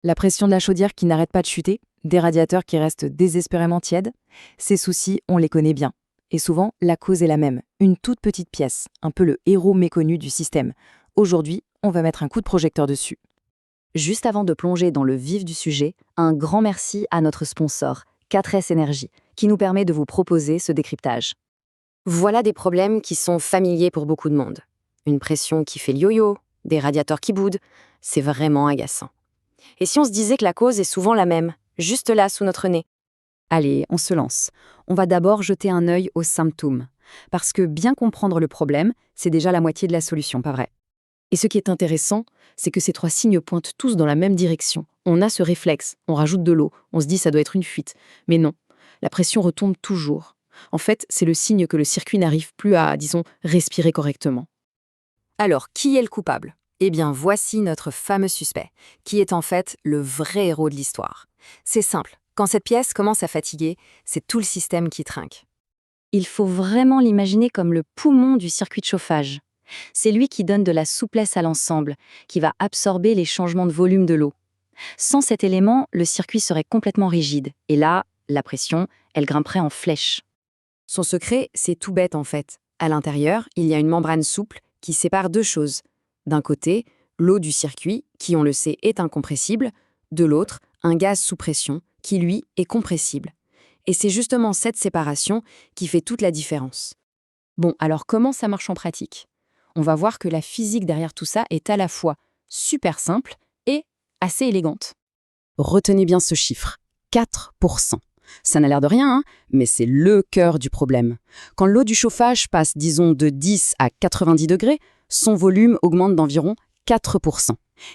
La pression de la chaudière qui n'arrête pas de chuter, des radiateurs qui restent désespérément tièdes, ces soucis, on les connaît bien. Et souvent, la cause est la même, une toute petite pièce, un peu le héros méconnu du système. Aujourd'hui, on va mettre un coup de projecteur dessus. Juste avant de plonger dans le vif du sujet, un grand merci à notre sponsor, 4S Énergie, qui nous permet de vous proposer ce décryptage. Voilà des problèmes qui sont familiers pour beaucoup de monde. Une pression qui fait le yo-yo, des radiateurs qui boudent, c'est vraiment agaçant. Et si on se disait que la cause est souvent la même, juste là sous notre nez? Allez, on se lance. On va d'abord jeter un œil aux symptômes. Parce que bien comprendre le problème, c'est déjà la moitié de la solution, pas vrai? Et ce qui est intéressant, c'est que ces trois signes pointent tous dans la même direction. On a ce réflexe, on rajoute de l'eau, on se dit ça doit être une fuite. Mais non, la pression retombe toujours. En fait, c'est le signe que le circuit n'arrive plus à, disons, respirer correctement. Alors, qui est le coupable? Eh bien, voici notre fameux suspect, qui est en fait le vrai héros de l'histoire. C'est simple, quand cette pièce commence à fatiguer, c'est tout le système qui trinque. Il faut vraiment l'imaginer comme le poumon du circuit de chauffage. C'est lui qui donne de la souplesse à l'ensemble, qui va absorber les changements de volume de l'eau. Sans cet élément, le circuit serait complètement rigide. Et là, la pression, elle grimperait en flèche. Son secret, c'est tout bête en fait. À l'intérieur, il y a une membrane souple qui sépare deux choses. D'un côté, l'eau du circuit, qui on le sait est incompressible, de l'autre, un gaz sous pression, qui lui est compressible. Et c'est justement cette séparation qui fait toute la différence. Bon, alors comment ça marche en pratique? On va voir que la physique derrière tout ça est à la fois super simple et assez élégante. Retenez bien ce chiffre, 4%. Ça n'a l'air de rien, hein, mais c'est le cœur du problème. Quand l'eau du chauffage passe, disons, de 10 à 90 degrés, son volume augmente d'environ 4%.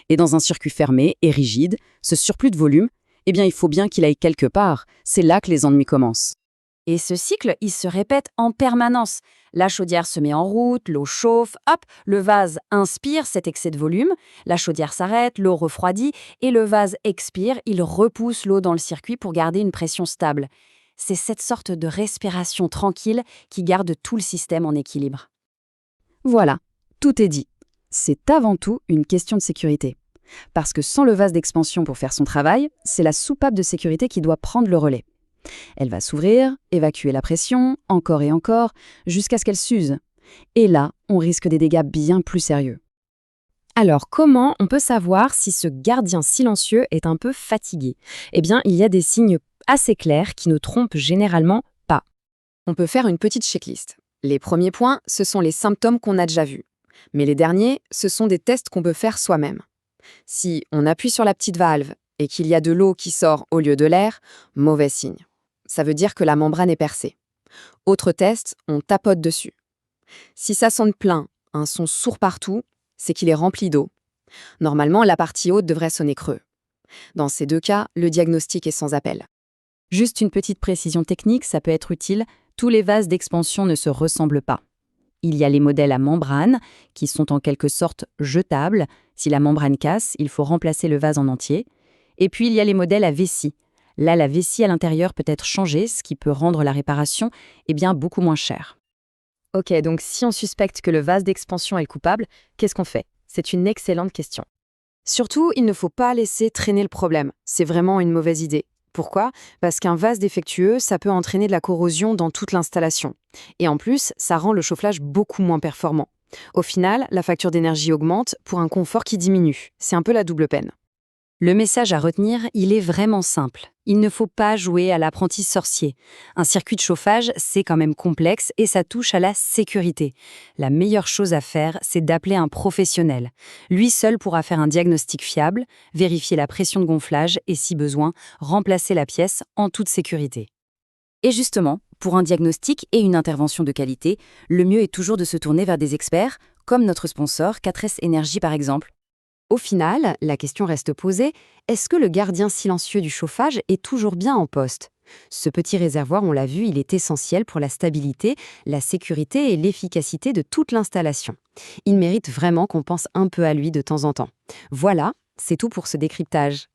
Et dans un circuit fermé et rigide, ce surplus de volume, eh bien, il faut bien qu'il aille quelque part. C'est là que les ennuis commencent. Et ce cycle, il se répète en permanence. La chaudière se met en route, l'eau chauffe, hop, le vase inspire cet excès de volume, la chaudière s'arrête, l'eau refroidit, et le vase expire, il repousse l'eau dans le circuit pour garder une pression stable. C'est cette sorte de respiration tranquille qui garde tout le système en équilibre. Voilà, tout est dit. C'est avant tout une question de sécurité. Parce que sans le vase d'expansion pour faire son travail, c'est la soupape de sécurité qui doit prendre le relais. Elle va s'ouvrir, évacuer la pression, encore et encore, jusqu'à ce qu'elle s'use. Et là, on risque des dégâts bien plus sérieux. Alors, comment on peut savoir si ce gardien silencieux est un peu fatigué? Eh bien, il y a des signes assez clairs qui ne trompent généralement pas. On peut faire une petite checklist. Les premiers points, ce sont les symptômes qu'on a déjà vus. Mais les derniers, ce sont des tests qu'on peut faire soi-même. Si on appuie sur la petite valve et qu'il y a de l'eau qui sort au lieu de l'air, mauvais signe. Ça veut dire que la membrane est percée. Autre test, on tapote dessus. Si ça sonne plein, un son sourd partout, c'est qu'il est rempli d'eau. Normalement, la partie haute devrait sonner creux. Dans ces deux cas, le diagnostic est sans appel. Juste une petite précision technique, ça peut être utile, tous les vases d'expansion ne se ressemblent pas. Il y a les modèles à membrane, qui sont en quelque sorte jetables. Si la membrane casse, il faut remplacer le vase en entier. Et puis il y a les modèles à vessie. Là, la vessie à l'intérieur peut être changée, ce qui peut rendre la réparation beaucoup moins chère. Ok, donc si on suspecte que le vase d'expansion est le coupable, qu'est-ce qu'on fait? C'est une excellente question. Surtout, il ne faut pas laisser traîner le problème. C'est vraiment une mauvaise idée. Pourquoi? Parce qu'un vase défectueux, ça peut entraîner de la corrosion dans toute l'installation. Et en plus, ça rend le chauffage beaucoup moins performant. Au final, la facture d'énergie augmente pour un confort qui diminue. C'est un peu la double peine. Le message à retenir, il est vraiment simple. Il ne faut pas jouer à l'apprenti sorcier. Un circuit de chauffage, c'est quand même complexe et ça touche à la sécurité. La meilleure chose à faire, c'est d'appeler un professionnel. Lui seul pourra faire un diagnostic fiable, vérifier la pression de gonflage et, si besoin, remplacer la pièce en toute sécurité. Et justement, pour un diagnostic et une intervention de qualité, le mieux est toujours de se tourner vers des experts, comme notre sponsor 4S Énergie par exemple. Au final, la question reste posée, est-ce que le gardien silencieux du chauffage est toujours bien en poste? Ce petit réservoir, on l'a vu, il est essentiel pour la stabilité, la sécurité et l'efficacité de toute l'installation. Il mérite vraiment qu'on pense un peu à lui de temps en temps. Voilà, c'est tout pour ce décryptage.